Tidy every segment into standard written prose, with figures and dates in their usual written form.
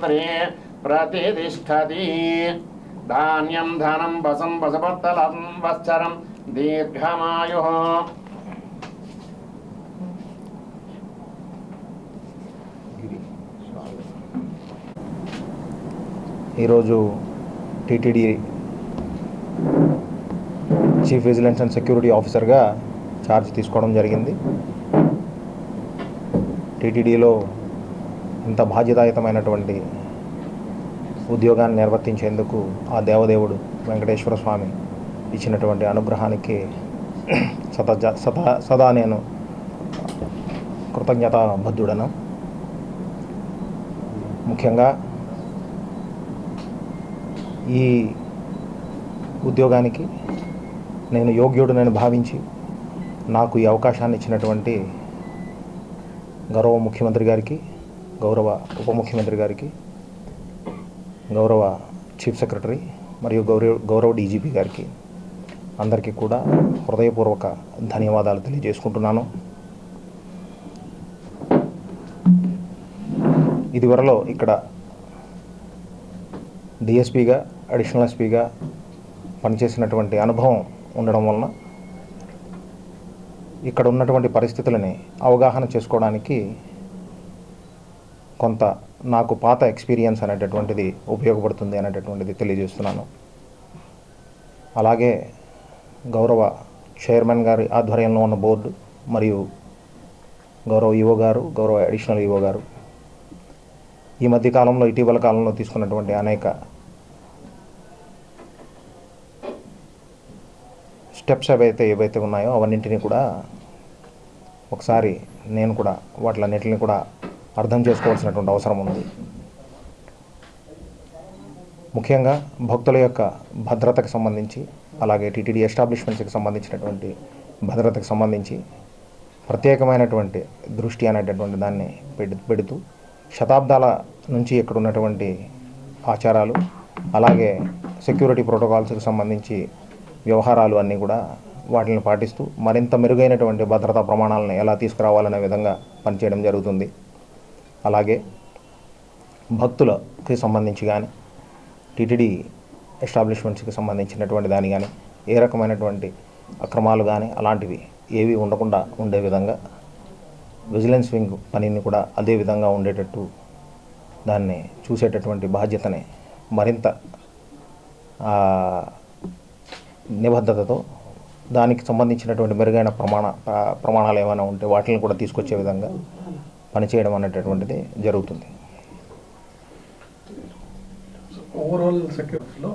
యంత్రే ప్రతిష్టతి ధాన్యం ధనం వసం వసపత్తలం వత్సరం దీర్ఘమాయు. ఈరోజు TTD chief vigilance and security ఆఫీసర్గా ఛార్జ్ తీసుకోవడం జరిగింది. టీటీడీలో ఇంత బాధ్యతాయుతమైనటువంటి ఉద్యోగాన్ని నిర్వర్తించేందుకు ఆ దేవదేవుడు వెంకటేశ్వర స్వామి ఇచ్చినటువంటి అనుగ్రహానికి సదా నేను కృతజ్ఞతాబద్ధుడను. ముఖ్యంగా ఈ ఉద్యోగానికి నేను యోగ్యుడనని భావించి నాకు ఈ అవకాశాన్ని ఇచ్చినటువంటి గౌరవ ముఖ్యమంత్రి గారికి, గౌరవ ఉప ముఖ్యమంత్రి గారికి, గౌరవ చీఫ్ సెక్రటరీ మరియు గౌరవ డీజీపీ గారికి అందరికీ కూడా హృదయపూర్వక ధన్యవాదాలు తెలియజేసుకుంటున్నాను. ఇదివరలో ఇక్కడ డిఎస్పీగా, అడిషనల్ ఎస్పీగా పనిచేసినటువంటి అనుభవం ఉండడం వలన ఇక్కడ ఉన్నటువంటి పరిస్థితులని అవగాహన చేసుకోవడానికి కొంత నాకు పాత ఎక్స్పీరియన్స్ అనేటటువంటిది ఉపయోగపడుతుంది అనేటటువంటిది తెలియజేస్తున్నాను. అలాగే గౌరవ చైర్మన్ గారి ఆధ్వర్యంలో ఉన్న బోర్డు మరియు గౌరవ ఈవో గారు, గౌరవ అడిషనల్ ఈవో గారు ఈ మధ్య కాలంలో, ఇటీవల కాలంలో తీసుకున్నటువంటి అనేక స్టెప్స్ ఏవైతే ఉన్నాయో అవన్నింటినీ కూడా ఒకసారి నేను కూడా వాటిలన్నింటినీ కూడా అర్థం చేసుకోవాల్సినటువంటి అవసరం ఉంది. ముఖ్యంగా భక్తుల యొక్క భద్రతకు సంబంధించి, అలాగే టీటీడీ ఎస్టాబ్లిష్మెంట్స్కి సంబంధించినటువంటి భద్రతకు సంబంధించి ప్రత్యేకమైనటువంటి దృష్టి అనేటటువంటి దాన్ని పెడుతూ శతాబ్దాల నుంచి ఇక్కడ ఉన్నటువంటి ఆచారాలు, అలాగే సెక్యూరిటీ ప్రోటోకాల్స్కి సంబంధించి వ్యవహారాలు అన్నీ కూడా వాటిని పాటిస్తూ మరింత మెరుగైనటువంటి భద్రతా ప్రమాణాలను ఎలా తీసుకురావాలనే విధంగా పనిచేయడం జరుగుతుంది. అలాగే భక్తులకి సంబంధించి కానీ, టీటీడీ ఎస్టాబ్లిష్మెంట్స్కి సంబంధించినటువంటి దాని కానీ ఏ రకమైనటువంటి అక్రమాలు కానీ అలాంటివి ఏవి ఉండకుండా ఉండే విధంగా విజిలెన్స్ వింగ్ పనిని కూడా అదే విధంగా ఉండేటట్టు దాన్ని చూసేటటువంటి బాధ్యతని మరింత నిబద్ధతతో దానికి సంబంధించినటువంటి మెరుగైన ప్రమాణాలు ఏమైనా ఉంటే వాటిని కూడా తీసుకొచ్చే విధంగా పనిచేయడం అనేటటువంటిది జరుగుతుంది. ఓవరాల్ సెక్యూరిటీలో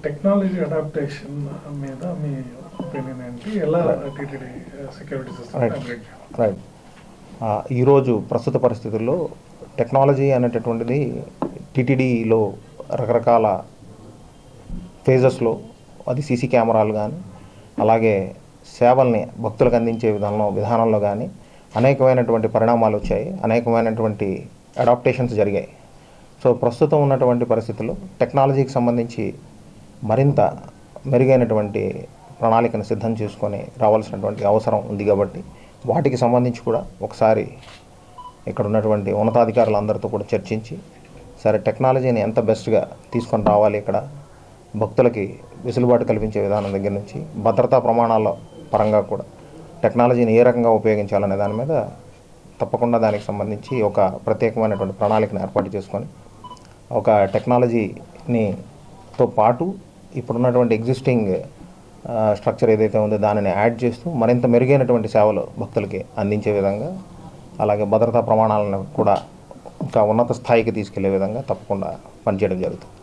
టెక్నాలజీ అడాప్టేషన్ మీద మీ ఒపీనియన్ ఏంటి? ఎలా టీటీడీ సెక్యూరిటీ సిస్టమ్? రైట్. ఈరోజు ప్రస్తుత పరిస్థితుల్లో టెక్నాలజీ అనేటటువంటిది టీటీడీలో రకరకాల ఫేజెస్లో, అది సీసీ కెమెరాలు కానీ, అలాగే సేవల్ని భక్తులకు అందించే విధానంలో కానీ అనేకమైనటువంటి పరిణామాలు వచ్చాయి, అనేకమైనటువంటి అడాప్టేషన్స్ జరిగాయి. సో ప్రస్తుతం ఉన్నటువంటి పరిస్థితుల్లో టెక్నాలజీకి సంబంధించి మరింత మెరుగైనటువంటి ప్రణాళికను సిద్ధం చేసుకొని రావాల్సినటువంటి అవసరం ఉంది. కాబట్టి వాటికి సంబంధించి కూడా ఒకసారి ఇక్కడ ఉన్నటువంటి ఉన్నతాధికారులందరితో కూడా చర్చించి, సరే టెక్నాలజీని ఎంత బెస్ట్గా తీసుకొని రావాలి, ఇక్కడ భక్తులకి వెసులుబాటు కల్పించే విధానం దగ్గర నుంచి భద్రతా ప్రమాణాల పరంగా కూడా టెక్నాలజీని ఏ రకంగా ఉపయోగించాలనే దాని మీద తప్పకుండా దానికి సంబంధించి ఒక ప్రత్యేకమైనటువంటి ప్రణాళికను ఏర్పాటు చేసుకొని ఒక టెక్నాలజీతో పాటు ఇప్పుడున్నటువంటి ఎగ్జిస్టింగ్ స్ట్రక్చర్ ఏదైతే ఉందో దానిని యాడ్ చేస్తూ మరింత మెరుగైనటువంటి సేవలు భక్తులకి అందించే విధంగా, అలాగే భద్రతా ప్రమాణాలను కూడా ఇంకా ఉన్నత స్థాయికి తీసుకెళ్లే విధంగా తప్పకుండా పనిచేయడం జరుగుతుంది.